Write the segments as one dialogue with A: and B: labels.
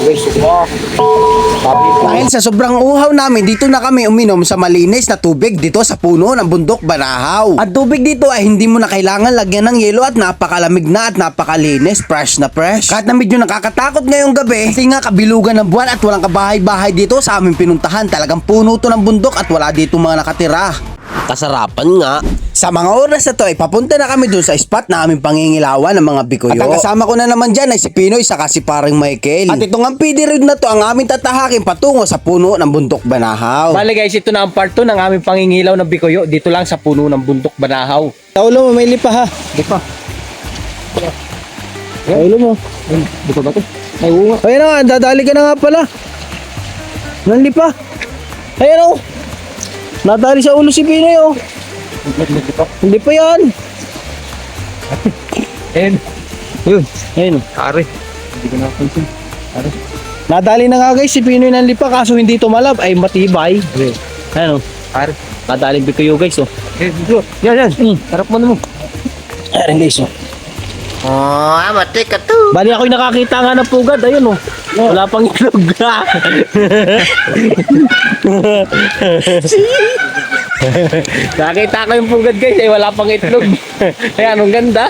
A: guys. Wow.
B: Dahil sa sobrang uhaw namin, dito na kami uminom sa malinis na tubig dito sa puno ng bundok Banahaw. At tubig dito ay hindi mo na kailangan lagyan ng yelo at napakalamig na at napakalinis, fresh na fresh. Kahit na medyo nakakatakot ngayong gabi, kasi nga kabilugan ng buwan at walang kabahay-bahay dito sa aming pinuntahan. Talagang puno to ng bundok at wala dito mga nakatira.
A: Kasarapan nga.
B: Sa mga oras na to ay papunta na kami dun sa spot na aming pangingilawan ng mga bikoyo. At ang kasama ko na naman dyan ay si Pinoy saka si paring Michael. At itong ang PD road na to ang aming tatahakin patungo sa puno ng bundok Banahaw.
C: Bale guys, ito na ang part 2 ng aming pangingilaw ng bikoyo dito lang sa puno ng bundok Banahaw.
B: Sa ulo mo may lipa ha.
C: Lipa.
B: Sa ulo mo.
C: Dito ba ito? Ay, oo nga.
B: Ayan na nga, dadali ka na nga pala. Nang lipa. Ayan o. Nadali sa ulo si Pinoy o. Hindi pa yan.
C: Ayun.
B: Yun. Ayun o.
C: Kari. Hindi ko napansin. Kari.
B: Nadali na nga guys si Pinoy ng lipa kaso hindi tumalab ay matibay.
C: Okay.
B: Ayan o.
C: Kari.
B: Nadaling bikoyo guys o.
C: Eh, dito. Yan, yan. Harap mo na mo.
B: Ayan guys o.
A: Mati ka to.
B: Bali ako'y nakakita nga ng pugad. Ayun o. Wala pang ilog.
C: Nakita ko yung pugad guys, ay wala pang itlog. Ayan, ang ganda.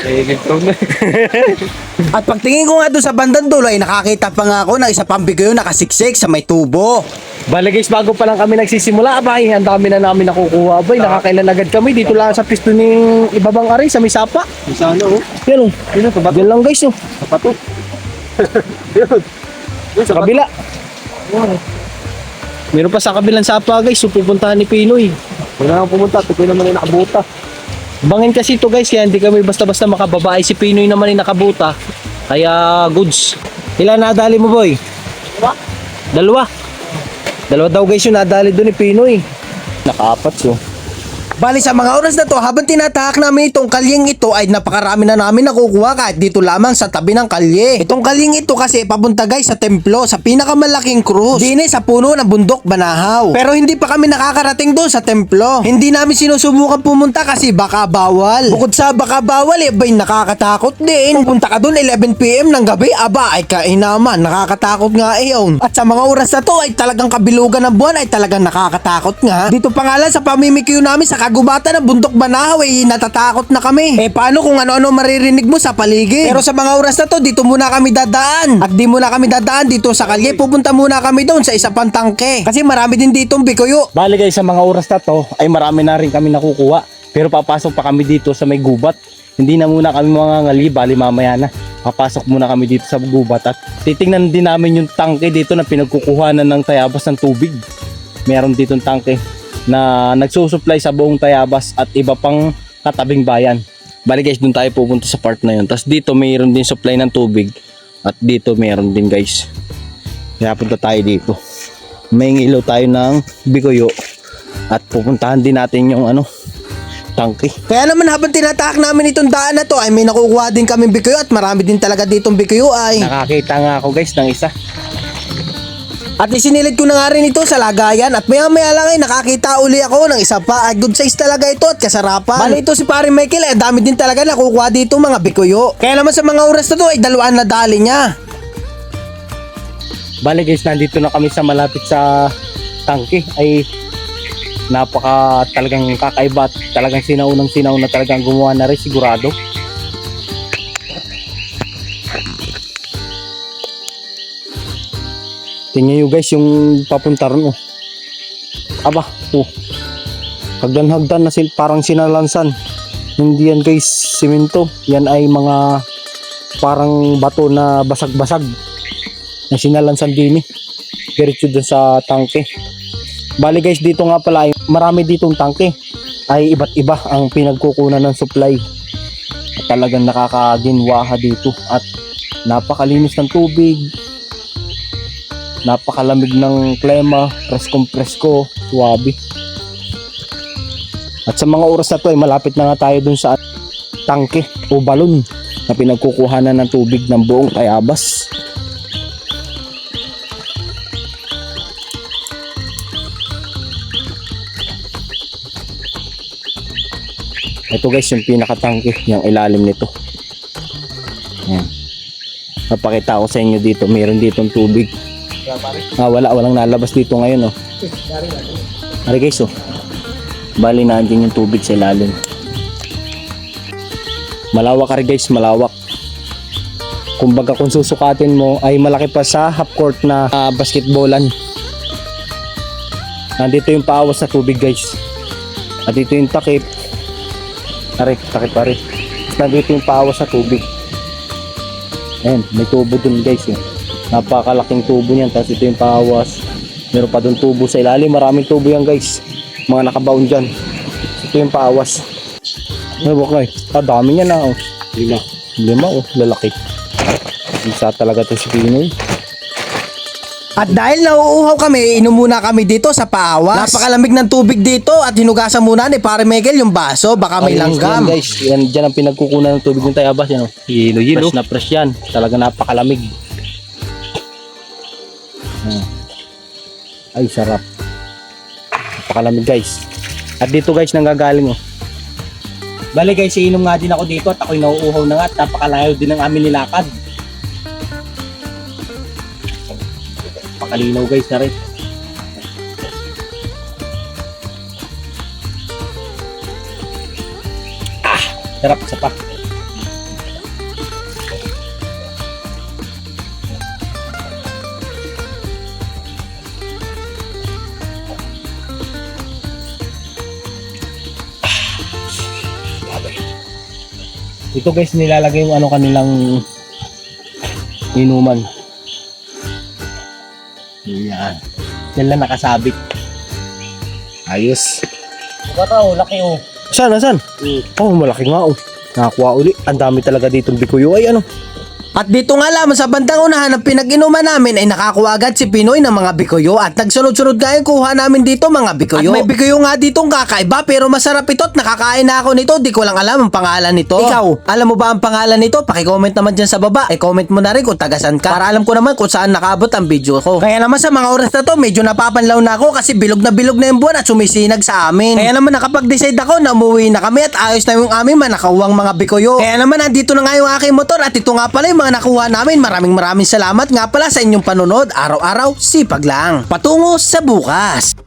B: At pagtingin ko nga doon sa bandang dulo ay nakakita pa nga ako ng isa pang bikoyo nakasiksik sa may tubo.
C: Bale guys, bago pa lang kami nagsisimula, abay, ang dami na namin nakukuha. Abay, nakakailan agad kami dito lang sa pisto ng ibabang ari sa Misapa.
A: Sa ano?
B: Yan o. Yan lang guys o.
A: Sapato.
B: Sa kabila. Meron pa sa kabilang sapa guys, so pupuntahan ni Pinoy.
A: Wala nang pumunta. Ito naman ay nakabuta.
B: Bangin kasi ito guys, kaya hindi kami basta-basta makababa. Ay si Pinoy naman ay nakabuta. Kaya goods. Ilan nadali mo boy? Dalawa. Dalawa daw guys yung nadali doon ni Pinoy. Nakaapat so. Bali sa mga oras na to, habang tinatahak namin itong kalyeng ito ay napakarami na namin nakukuha kahit dito lamang sa tabi ng kalye. Itong kalyeng ito kasi papunta guys sa templo, sa pinakamalaking krus. Dine sa puno ng bundok Banahaw. Pero hindi pa kami nakakarating doon sa templo. Hindi namin sinusubukan pumunta kasi baka bawal. Bukod sa baka bawal, abay nakakatakot din. Pupunta ka doon 11 PM ng gabi, aba ay kainaman, nakakatakot nga iyon. At sa mga oras na to ay talagang kabilugan ng buwan ay talagang nakakatakot nga. Dito pa nga lang sa pamimikyo namin sa kagubatan ng bundok Banahaw ay natatakot na kami. Eh paano kung ano-ano maririnig mo sa paligid? Pero sa mga oras na to, dito muna kami dadaan. At di muna kami dadaan dito sa kalye, pupunta muna kami doon sa isa pang tangke. Kasi marami din ditong bikoyo.
C: Bale guys, sa mga oras na to, ay marami na rin kami nakukuha. Pero papasok pa kami dito sa may gubat. Hindi na muna kami mga ngali, bali mamaya na. Papasok muna kami dito sa gubat at titingnan din namin yung tangke dito na pinagkukuhanan ng Tayabas ng tubig. Meron ditong tangke na nagsusupply sa buong Tayabas at iba pang katabing bayan. Bali guys, doon tayo pupunta sa part na yun. Tapos dito mayroon din supply ng tubig at dito mayroon din guys. Kaya punta tayo dito. May ilaw tayo ng bikoyo at pupuntahan din natin yung tangke.
B: Kaya naman habang tinatahak namin itong daan na to ay may nakukuha din kami bikoyo at marami din talaga ditong bikoyo ay.
C: Nakakita nga ako guys ng isa.
B: At isinilid ko na nga rin ito sa lagayan at maya-maya lang ay nakakita uli ako ng isa pa. Ay good size talaga ito at kasarapan. Bali ito si paring Michael ay dami din talaga nakukuha dito mga bikoyo. Kaya naman sa mga oras na to ay dalawaan na dali niya.
C: Bali guys, nandito na kami sa malapit sa tangke. Ay napaka talagang kakaiba at talagang sinaunang na talagang gumawa na rin sigurado. Tingnan nyo guys yung papunta ron Aba, hagdan-hagdan na parang sinalansan. Hindi yan guys simento. Yan ay mga parang bato na basag-basag na sinalansan din diretso dun sa tangke. Bali guys, dito nga pala ay marami ditong tangke. Ay iba't iba ang pinagkukunan ng supply. At talagang nakakaginwaha dito at napakalinis ng tubig. Napakalamig ng klima, preskong-presko, suwabe. At sa mga oras na to ay malapit na nga tayo dun sa tangke o balon na pinagkukuhanan ng tubig ng buong Tayabas. Ito guys yung pinakatangke, yung ilalim nito. Ayan. Napakita ko sa inyo dito, meron ditong tubig. Walang nalabas dito ngayon, oh. Ari guys, oh. Bali nandiyan yung tubig sa ilalim. Malawak ari guys, malawak. Kumbaga kung susukatin mo ay malaki pa sa half court na basketballan. Nandito yung paawas sa tubig guys. At dito yung takip. Takip. Nandito yung paawas sa tubig. Ayan, may tubo dun guys, eh. Napakalaking tubo niyan. Tapos ito yung paawas. Meron pa dun tubo sa ilalim. Maraming tubo yan guys. Mga nakabaon dyan. Ito yung paawas. Ano ba guys? Dami niya na, oh. Lima, oh. Lalaki. Isa talaga to si Pinoy.
B: At dahil nauuhaw kami, inom muna kami dito sa paawas. Napakalamig ng tubig dito at hinugasan muna ni Pare Miguel yung baso. Baka may langgam.
C: Yan guys, yan dyan ang pinagkukunan ng tubig ng Tayabas. Yan, oh. Yelo. Fresh na fresh yan. Talaga napakalamig. Ay, sarap. Napakalamig guys. At dito guys, nanggagaling, oh.
B: Bali guys, iinom nga din ako dito at ako'y nauuhaw na nga at napakalayo din ang amin nilakad.
C: Pakalinaw guys na rin.
B: Sarap sa pa.
C: Ito guys, nilalagay yung ano kanilang inuman. Yan. Yan lang nakasabit. Ayos.
B: Baka laki oh.
C: Saan? Oh, malaki nga, oh. Nakakuha uli. Ang dami talaga ditong bikuyo. Ay, ano?
B: At dito nga lamang sa bandang unahan ng pinag-inuman namin ay nakakuha agad si Pinoy ng mga bikuyo at nagsunod-sunod nga yung kuha namin dito mga bikuyo. At may bikuyo nga ditong kakaiba pero masarap ito at nakakain na ako nito. Di ko lang alam ang pangalan nito. Ikaw, alam mo ba ang pangalan nito? Paki-comment naman dyan sa baba. Comment mo na rin kung tagasan ka para alam ko naman kung saan nakaabot ang video ko. Kaya naman sa mga oras na to medyo napapanlaw na ako kasi bilog na yung buwan at sumisinag sa amin. Kaya naman nakapag-decide ako na umuwi na kami at ayos na yung aming manakawang mga bikuyo. Kaya naman nandito na nga yung aking motor at ito nga pala yung mga nakuha namin. Maraming salamat nga pala sa inyong panonood. Araw-araw, sipag lang. Patungo sa bukas.